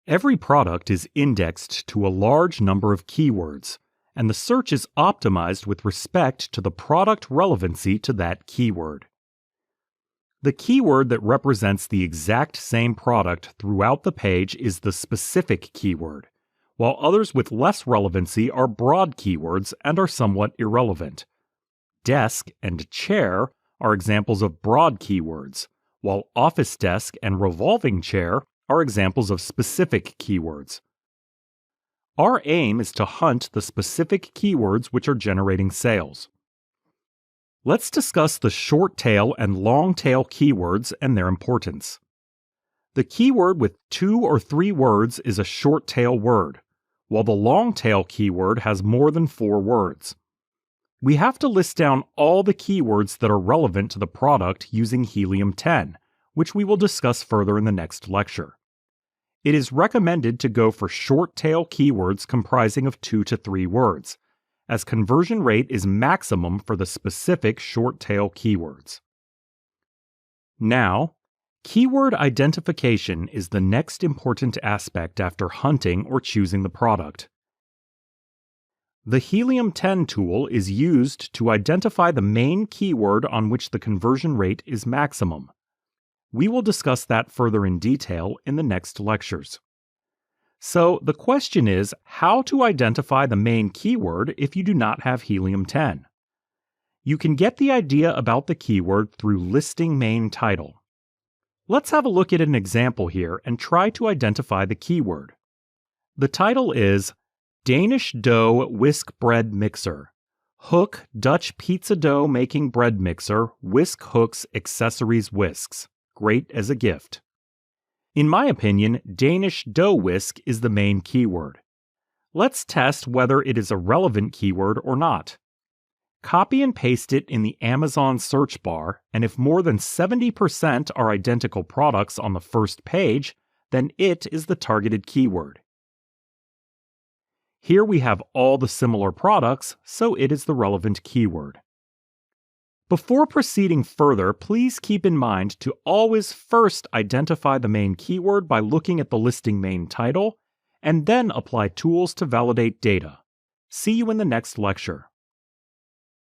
Every product is indexed to a large number of keywords, and the search is optimized with respect to the product relevancy to that keyword. The keyword that represents the exact same product throughout the page is the specific keyword, while others with less relevancy are broad keywords and are somewhat irrelevant. Desk and chair are examples of broad keywords, while office desk and revolving chair are examples of specific keywords. Our aim is to hunt the specific keywords which are generating sales. Let's discuss the short tail and long tail keywords and their importance. The keyword with 2 or 3 words is a short tail word, while the long tail keyword has more than 4 words. We have to list down all the keywords that are relevant to the product using Helium 10, which we will discuss further in the next lecture. It is recommended to go for short tail keywords comprising of 2 to 3 words, as conversion rate is maximum for the specific short tail keywords. Now, keyword identification is the next important aspect after hunting or choosing the product. The Helium 10 tool is used to identify the main keyword on which the conversion rate is maximum. We will discuss that further in detail in the next lectures. So, the question is how to identify the main keyword if you do not have Helium 10. You can get the idea about the keyword through listing main title. Let's have a look at an example here and try to identify the keyword. The title is Danish Dough Whisk Bread Mixer. Hook Dutch Pizza Dough Making Bread Mixer. Whisk Hooks Accessories Whisks. Great as a gift. In my opinion, Danish dough whisk is the main keyword. Let's test whether it is a relevant keyword or not. Copy and paste it in the Amazon search bar, and if more than 70% are identical products on the first page, then it is the targeted keyword. Here we have all the similar products, so it is the relevant keyword. Before proceeding further, please keep in mind to always first identify the main keyword by looking at the listing main title, and then apply tools to validate data. See you in the next lecture.